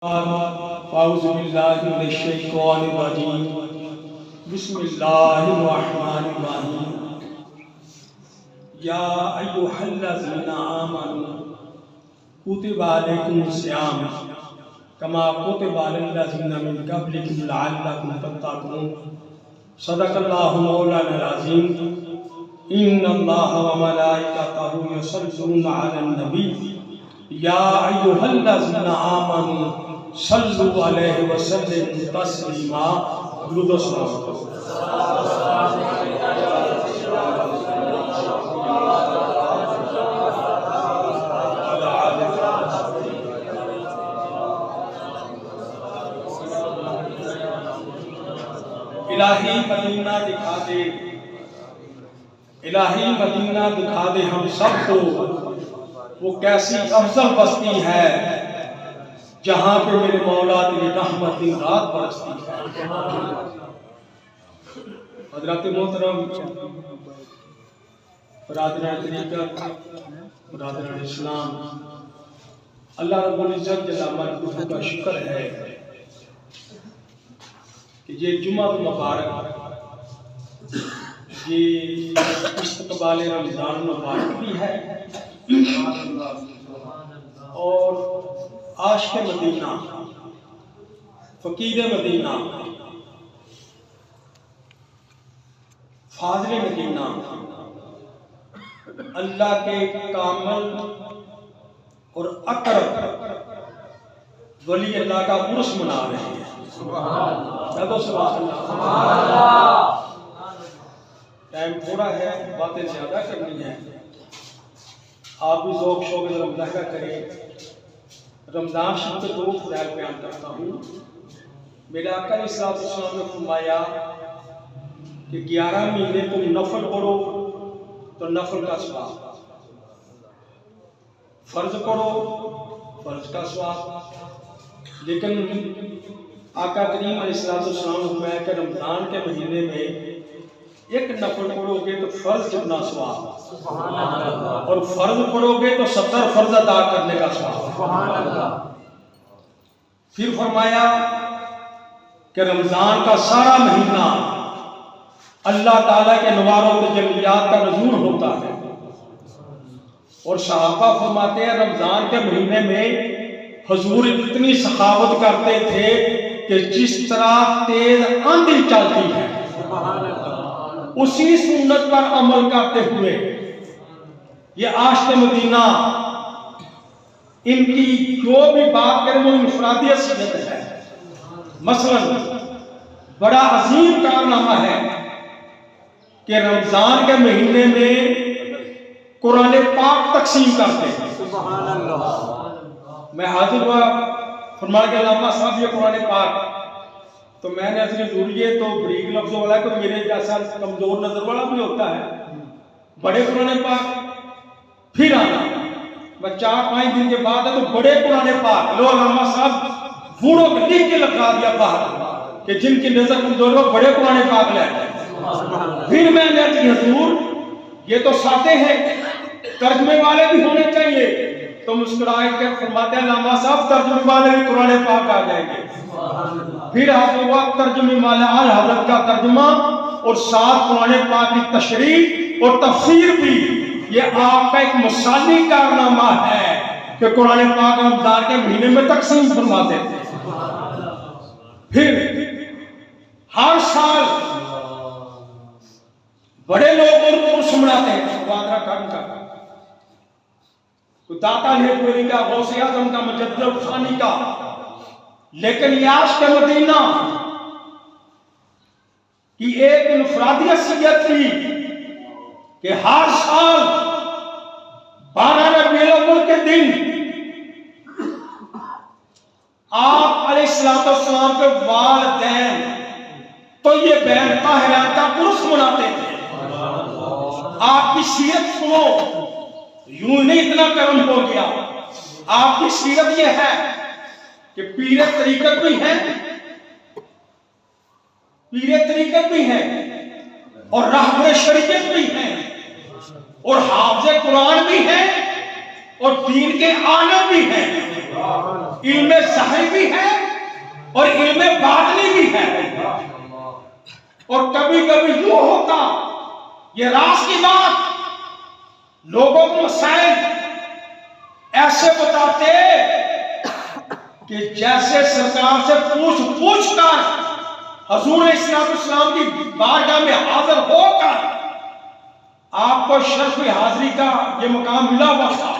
बिस्मिल्लाहिर्रहमानिर्रहीम। या अय्युहल्लज़ीना आमनू कुतिबा अलैकुमुस्सियाम कमा कुतिबा अलल्लज़ीना मिन क़ब्लिकुम लअल्लकुम तत्तक़ून। सदक़ल्लाहु मौलाना अज़ीम। इन्नल्लाहा व मलाइकतहु युसल्लूना अलन नबी या अय्युहल्लज़ीना आमनू सल्लु अलैहि व सल्लिमू तस्लीमा। दुरूद व सलाम। इलाही मदीना दिखा दे, इलाही मदीना दिखा दे हम सबको वो कैसी अफजल बस्ती है जहां पे मेरे मौला तेरी रहमत दिन रात बरसती है। हज़रात मोहतरम बरादरान तरीक़त, बरादरान इस्लाम, अल्लाह रब्बुल इज़्ज़त जल्ल मजदूह का शुक्र है कि ये जुमा मुबारक, ये इस्तक़बाल रमज़ान मुबारक भी है और आशिक़ मदीना, फ़कीर मदीना, फ़ाज़िल मदीना, अल्लाह के कामिल और अक़रब वली अल्लाह का उर्स मना रहे हैं। टाइम थोड़ा है, बातें ज़्यादा करनी है। आप भी ज़ौक़ शौक़ मुज़ाहिरा करें। रमज़ान शरीफ के 2 फ़ज़ाइल बयान करता हूँ। मेरे आका अलैहिस्सलाम ने फरमाया कि 11 महीने तुम नफल पढ़ो तो नफल का सवाब, फ़र्ज पढ़ो फ़र्ज का सवाब। लेकिन आका करीम अलैहिस्सलाम ने फरमाया कि रमज़ान के महीने में एक नफल पढ़ोगे तो फ़र्ज जितना सवाब, और फ़र्ज पढ़ोगे तो 70 फ़र्ज अदा करने का सवाब। फिर फरमाया कि रमज़ान का सारा महीना अल्लाह ताला के नवारों के जलियात का नज़ूर होता है। और सहाबा फरमाते हैं रमज़ान के महीने में हुजूर इतनी सखावत करते थे कि जिस तरह तेज आंधी चलती है उसी सुन्नत पर अमल करते हुए ये आशिक़ मदीना, इनकी जो भी बात करें वो इनफरादी हसीयत है। मसलन बड़ा अजीम कारनामा है कि रमजान के महीने में कुरान पाक तकसीम करते हैं। मैं हाजिर हुआ फरमाया कि अल्लामा साहब ये कुरान पाक, तो मैंने असली जरूरी तो बरीक लफ्जों वाला तो मेरे जैसा कमजोर नजर वाला भी होता है। बड़े कुरान पाक फिर आना, मैं 4-5 दिन के बाद है तो बड़े कुरान पाक लो अल्लामा साहब बूढ़ों को लिख के लगा दिया बाहर कि जिनकी नजर कमजोर हो बड़े कुरान पाक ले। फिर मैंने हजूर ये तो साथे हैं, तर्जमे वाले भी होने चाहिए। तो मुस्कुराए के फरमाते हैं अल्लामा साहब तर्जमे वाले भी कुरान पाक आ जाएंगे। फिर हाजिर हुआ तर्जमे वाला आल हज़रत का तर्जुमा और साथ कुरान पाक की तशरीह और तफसीर भी। ये आपका एक मिसाली कारनामा है कि कुरान पाक रमजान के महीने में तकसीम फरमाते थे। फिर हर साल बड़े लोग उर्स मनाते हैं, दाता नेपुरी का, गौसे आज़म का, मुजद्दिद सानी का। लेकिन ये आशिक़ मदीना की एक इनफरादी हसीयत थी कि हर साल 12 रबीउल अव्वल के दिन आप अलैहिस्सलाम के वालिदैन तो ये बैन ताहिरा का उर्स मनाते थे। आपकी सीरत सुनो, यूं नहीं इतना कर्म हो गया। आपकी सीरत ये है कि पीरे तरीक़त भी है और रहबर शरीयत भी है और हाफ़िज़ कुरान भी है और दीन के आलम भी हैं। इल्मे ज़ाहिर भी है और इल्मे बातिनी भी है। और कभी कभी यूं होता, ये राज की बात, लोगों को मसाइल ऐसे बताते कि जैसे सरकार से पूछ कर हुजूर इस्लाम की बारगाह में हाजिर होकर आपको शर्फ हाजिरी का ये मकाम मिला हुआ था।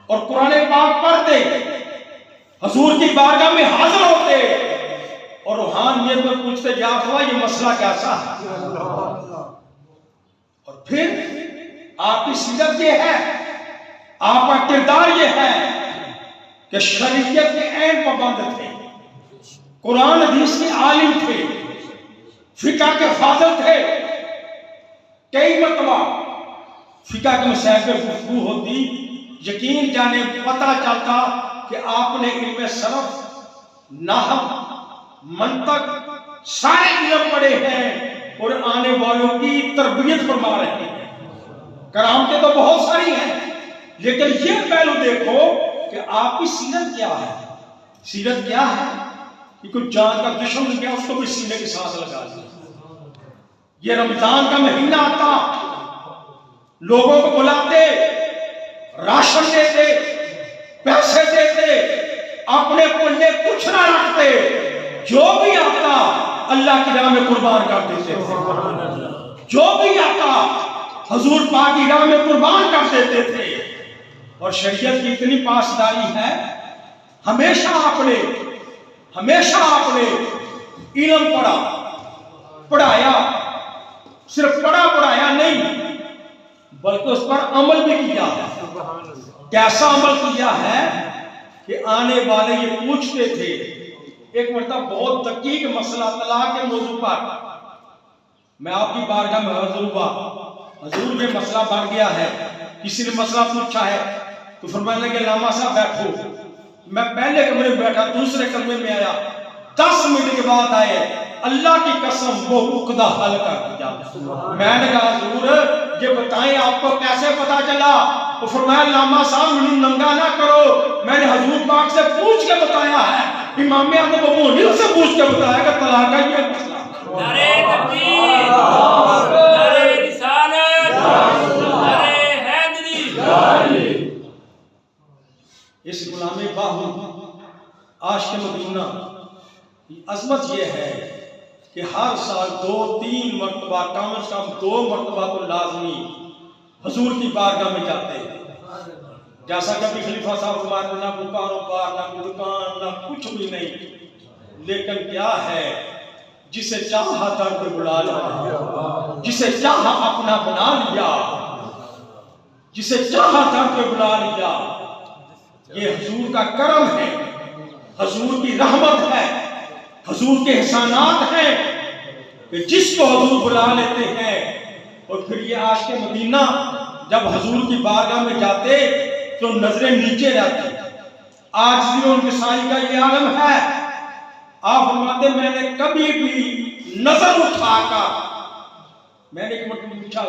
और कुरान पाक पढ़ते, हुजूर की बारगाह में हाजिर होते और रूहानियत में पूछते, या अल्लाह ये मसला कैसा है। और फिर आपकी सीरत ये है, आपका किरदार ये है कि शरीयत के ऐन पाबंद थे, कुरान हदीस के आलिम थे, फिका के फाज़िल थे। कई मरतबा फिका के मसाइल पे गुफ्तगू होती, यकीन जाने पता चलता कि आपने इल्मे सरफ, नाहव, मंतक सारे इल्म पढ़े हैं और आने वालों की तरबियत फरमा रहे हैं। करामतें तो बहुत सारी हैं, लेकिन ये पहलू देखो कि आपकी सीरत क्या है। सीरत क्या है कि कोई जान का दुश्मन गया उसको भी सीने के साथ लगा दिया। ये रमजान का महीना आता, लोगों को बुलाते, राशन देते, पैसे देते, अपने पल्ले कुछ ना रखते, जो भी आता अल्लाह की राह में कुर्बान कर देते थे। जो भी आता हुजूर पाक की राह में कुर्बान कर देते थे। और शरीयत की इतनी पासदारी है, हमेशा आपने इल्म पढ़ा, पढ़ाया, सिर्फ पढ़ाया नहीं बल्कि उस पर अमल भी किया है। कैसा अमल किया है कि आने वाले ये पूछते थे। एक मरतबा बहुत दकीक मसला तलाक के मौजू पर मैं आपकी बारगाह में हाजिर हुआ। हुजूर ये मसला बढ़ गया है, किसी ने मसला पूछा है तो फरमाने लगे, लामा साहब बैठो। मैं पहले कमरे में बैठा, दूसरे कमरे में आया, 10 मिनट के बाद आए, अल्लाह की कसम वो उकदा हल कर दिया। मैंने कहा हुजूर ये बताएं आपको कैसे पता चला। तो फरमाया, लामा साहब मुझे नंगा ना करो, मैंने हुजूर पाक से पूछ के बताया है, इमाम आदम अबू हनीफा से पूछ के बताया कि तलाक का ये मसला। नारे तकबीर, नारे रिसालत, नारे हैदरी। इस गुलामे बाहू आशिक मदीना की अजमत यह है कि हर साल 2-3 मरतबा, कम से कम 2 मरतबा तो लाजमी हुजूर की बारगाह में जाते हैं। जैसा कभी खलीफा साहब हमारे ना कारोबार, ना दुकान, ना कुछ भी नहीं, लेकिन क्या है, जिसे चाहा दर पे बुला लिया, जिसे चाहा अपना बना लिया, जिसे चाहा दर पे बुला लिया। ये हुजूर का करम है, हुजूर की रहमत है, हुजूर के एहसानात हैं कि जिसको हुजूर बुला लेते हैं। और फिर ये आशिक मदीना जब हुजूर की बारगाह में जाते तो नजरें नीचे रहती। आज भी उनके साई का ये आलम है। आप फरमाते, मैंने कभी भी नजर उठाकर, मैंने एक मतलब पूछा,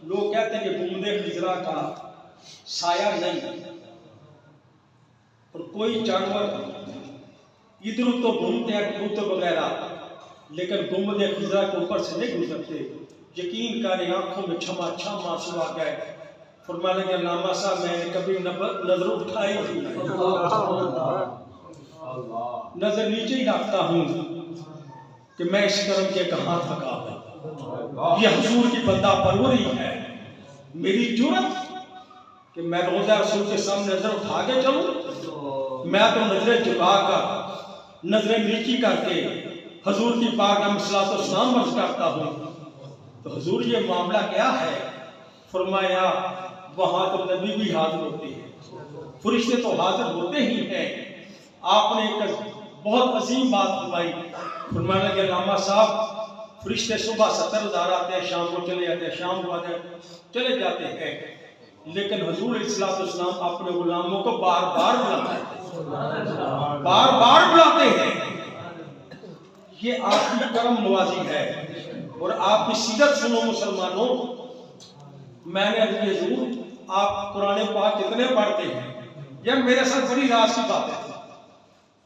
लोग कहते हैं कि गुंबदे खिजरा का साया नहीं, और कोई जानवर इधर तो घूमते हैं कबूतर वगैरह, लेकिन गुंबदे खिजरा के ऊपर से नहीं गुजरते। यकीन करें आंखों में छमा आंसू आ गए। फरमाने के, लामा साहब मैंने कभी नजर उठाई नहीं, नजर नीचे ही रखता हूँ कि मैं इस कर्म के कहाँ थका हूँ। ये हुजूर की बंदा परवरी है। मेरी जुर्रत कि मैं रोजा रसूल के सामने नजर उठा के चलूं, मैं तो नजरें झुकाकर, नजरें नीची करके हुजूर की बारगाह में सलात व सलाम अर्ज करता हूँ। तो हुजूर ये मामला क्या है? फरमाया, वहां तो नबी भी हाजिर होते हैं, फरिश्ते तो हाजिर होते ही हैं। आपने एक बहुत अजीम बात फरमाई। फरमाने के, लामा साहब फरिश्ते सुबह 70,000 आते हैं, शाम को चले जाते हैं, शाम को आते चले जाते हैं, लेकिन हुजूर इस्लाम अपने गुलामों को बार बार बुलाते हैं, बार बार बुलाते हैं। ये आपकी करम नवाजी है और आपकी सीरत सुनो मुसलमानों। मैंने हुजूर आप कुरान पाक कितने पढ़ते हैं? यह मेरे साथ बड़ी राज की बात है।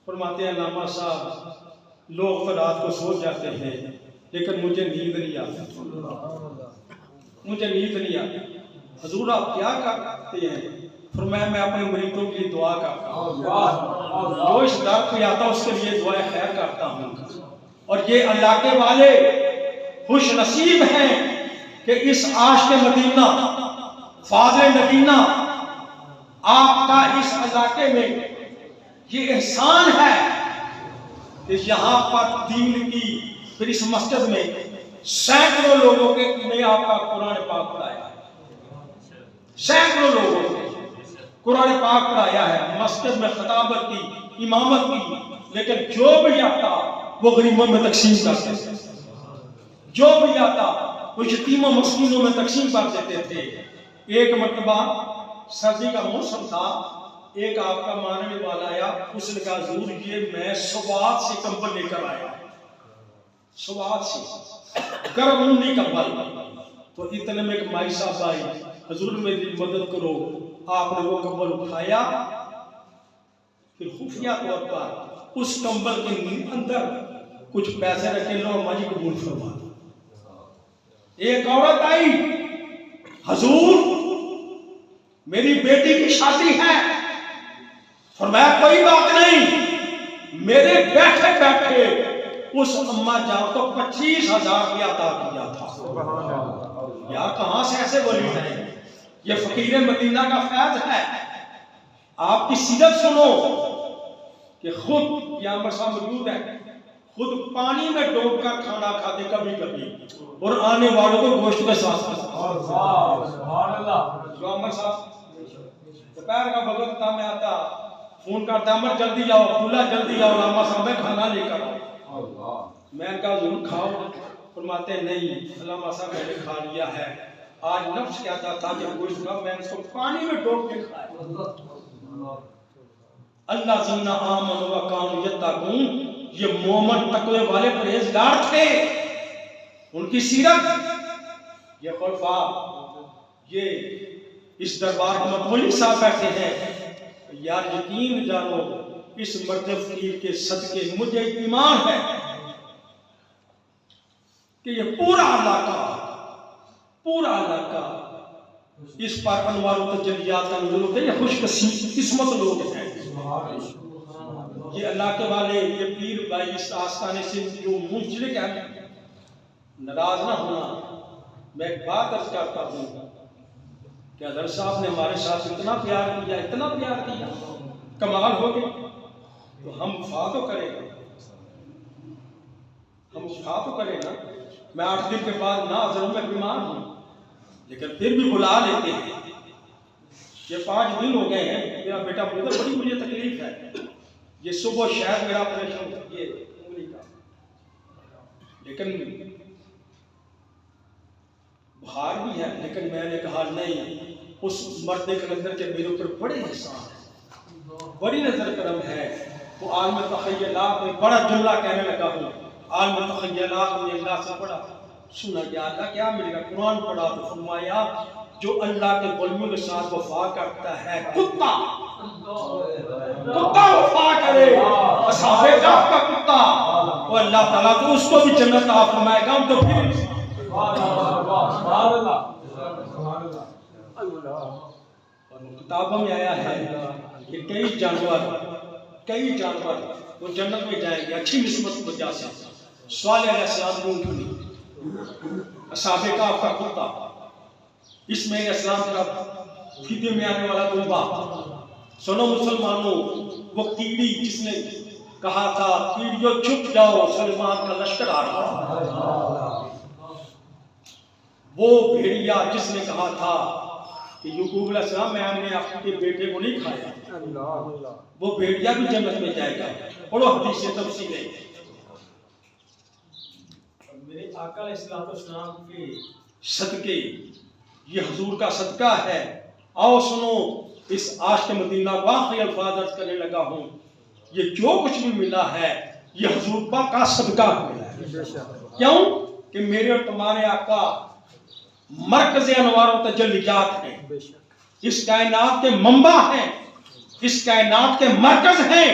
फरमाते हैं अल्लामा साहब, लोग तो रात को सो जाते हैं लेकिन मुझे नींद नहीं आती, मुझे नींद नहीं आती। हुजूर आप क्या करते हैं? फरमाया मैं अपने मरीजों के लिए दुआ करता हूँ, जो इस दर्द पे आता है उसके लिए दुआ खैर करता हूँ। और ये अल्लाह के वाले खुश नसीब हैं कि इस आशिक़ मदीना फाज़िल नगीना आपका इस इलाके में ये एहसान है कि यहाँ पर दीन की, फिर इस मस्जिद में सैकड़ों लोगों के ने आपका कुरान पाक पढ़ाया, सैकड़ों लोगों ने कुरान पाक पढ़ाया है, मस्जिद में खिताबत की, इमामत की। लेकिन जो भी आता वो गरीबों में तकसीम करते थे, जो भी आता वो यतीमों मस्कीनों में तकसीम कर देते थे। एक मरतबा सर्दी का मौसम था, एक आपका मानने वाला आया, उसने कहा हुजूर ये मैं सवात से कंबल लेकर आया, सवात से गर्म ऊनी कंबल। तो इतने में एक माई साहब आई, हुजूर मेरी मदद करो। आपने वो कंबल उठाया, फिर खुफिया तौर पर उस कंबल के अंदर कुछ पैसे रखे, लो माजी कबूल फरमा। एक औरत आई, हुजूर मेरी बेटी की शादी है। फरमाया कोई बात नहीं, मेरे बैठे बैठे उस अम्मा जान को 25,000 रुपया अदा किया था। यार कहां से ऐसे बोली है? ये फकीर मदीना का फैज है। आपकी सीरत सुनो कि खुद यहाँ साहब मौजूद है, खुद पानी में डूबकर खाना खाते कभी कभी, और आने वालों को गोश्त के साथ। दोपहर का वक्त था, मैं आता फोन करता, अमर जल्दी आओ, अब्दुल्ला जल्दी आओ, लामा साहब मैं खाना लेकर आओ। मैं कहा जरूर खाओ। फरमाते नहीं अल्लामा साहब मैंने खा लिया है, आज नफ्स कहता था कि गोश्त का मैं इसको पानी में डूब के खाया। अल्लाह ज़ीना आमन व कानू यत्तकून, ये मोमिन तकवे वाले परहेजगार थे। उनकी सीरत, ये खुलफा, ये इस दरबार के मतवली साहब बैठे हैं। यार यकीन जानो इस मर्द फकीर के सदके मुझे ईमान है कि ये पूरा इलाका इस पर अनवार तजल्लियात का नुज़ूल होता है। ये खुशकिस्मत लोग हैं, ये अल्लाह के वाले, ये पीर भाई इस आस्थाने से जो मुंसलिक है। नाराज ना होना, मैं एक बात अर्ज करता हूँ कि अदर साहब ने हमारे साथ इतना प्यार किया, इतना प्यार किया, कमाल हो गया। तो हम वफा तो करें, हम वफा तो करें ना। मैं 8 दिन के बाद ना जरूर मैं बीमार हूँ, लेकिन फिर भी बुला लेते हैं। ये 5 दिन हो गए हैं, मेरा बेटा बोलता बड़ी मुझे तकलीफ है। ये सुबह शायद मेरा ऑपरेशन ये उंगली का, लेकिन बुखार भी है। लेकिन मैंने कहा नहीं, उस मर्द कलंदर के मेरे ऊपर बड़े एहसान है, बड़ी नजर करम है। वो आलम तखय्युलात में बड़ा जुमला कहने लगा हूँ। आलम तखय्युलात में अल्लाह से बड़ा सुना गया, अल्लाह क्या मिलेगा? कुरान पढ़ा तो फरमाया जो अल्लाह के गुलामों के साथ वफा करता है, कुत्ता वफा करे, असहाबे कहफ का कुत्ता, वो अल्लाह ताला तो उसको भी जन्नत अता फरमाएगा। तो फिर किताबों में आया है कि कई जानवर वो जन्नत में जाएंगे अच्छी निस्बत की वजह से। सालेह अलैहिस्सलाम की ऊँटनी, असहाबे कहफ का कुत्ता, इसमाईल अलैहिस्सलाम का फिदे में आने वाला दुम्बा। सुनो मुसलमानों, वो कीड़ी जिसने कहा था कीड़ियों चुप जाओ सलमान का लश्कर आ रहा, वो भेड़िया जिसने कहा था कि याकूब अलैहिस्सलाम मैंने आपके बेटे को नहीं खाया, वो भेड़िया भी जन्नत में जाएगा। पढ़ो हदीस तफसील है। मेरे आका अलैहिस्सलाम के सदके, ये हुजूर का सदका है। आओ सुनो इस आशिक़ मदीना को आखिरी अल्फाज अर्ज करने लगा हूँ। ये जो कुछ भी मिला है ये हुजूर पाक का सदका मिला है। क्यों कि मेरे और तुम्हारे आका मरकज़ अनवार व तजल्लियात हैं, इस कायनात के मंबा हैं, इस कायनात के मरकज हैं,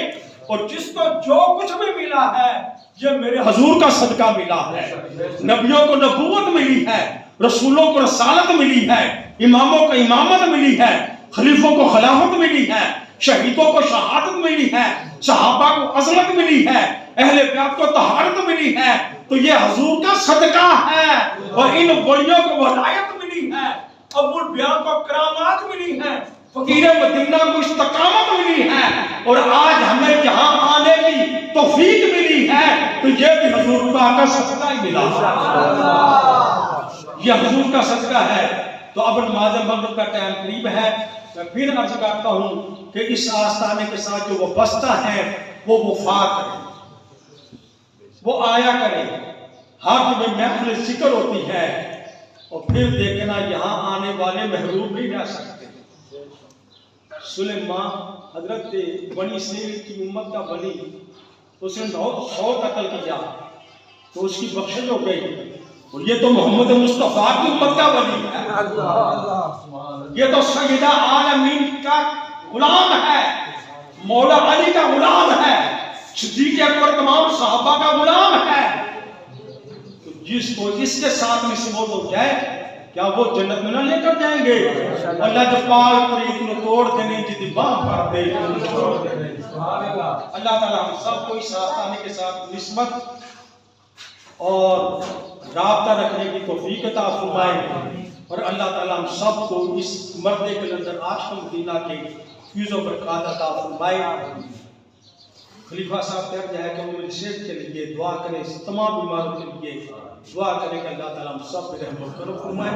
और जिसको जो कुछ भी मिला है ये मेरे हजूर का सदका मिला है। नबियों को नबूवत मिली है, रसूलों को रसालत मिली है, इमामों को इमामत मिली है, खलीफों को खिलाफत मिली है, शहीदों को शहादत मिली है, सहाबा को अज़मत मिली है, अहले बैत को तहारत मिली है। तो ये हजूर का सदका है। और इन वलियों को वलायत मिली है, अबुल बयान को करामात मिली है, फकीर मदीना को इस्तकामत मिली है, और आज हमें यहाँ आने की तौफीक मिली है। तो ये भी हजूर का सदका ही मिला, ये हजूर का सदका है। तो अब नमाज मगरिब का टाइम करीब है। मैं फिर अर्ज करता हूँ कि इस आस्ताने के साथ जो वो बस्ता है वो वफा करे, वो आया करे। हर जब महफिल जिक्र होती है और फिर देखना यहाँ आने वाले महरूम नहीं रह सकते। सुलेमान हजरत बनी इसराइल की उम्मत का बनी, उसने 100 कत्ल किया तो उसकी बख्शिश हो गई। और ये तो मोहम्मद मुस्तफा की उम्मत का वली है, ये तो सैयदा आलमीन का गुलाम है, मौला अली का गुलाम है, सिद्दीक़ अकबर तमाम सहाबा का गुलाम है। तो जिसको इसके साथ निस्बत हो जाए क्या वो जन्नत में ना लेकर जाएंगे? अल्लाह जो पाल प्रीत को तोड़ देने जिदी बाह कर दे। अल्लाह ताला हम सबको इस आस्ताने के साथ निस्बत और राब्ता रखने की तौफीक अता फरमाए। और अल्लाह ताला हम सबको इस मर्दे के अंदर आशिक मदीना के फैज़ और बरकत अता फरमाए। खलीफा साहब कह रहे हैं कि उम्र सेहत के लिए दुआ करें, तमाम बीमारों के लिए दुआ करें कि अल्लाह ताला हम सब पे रहमत करो फरमाए।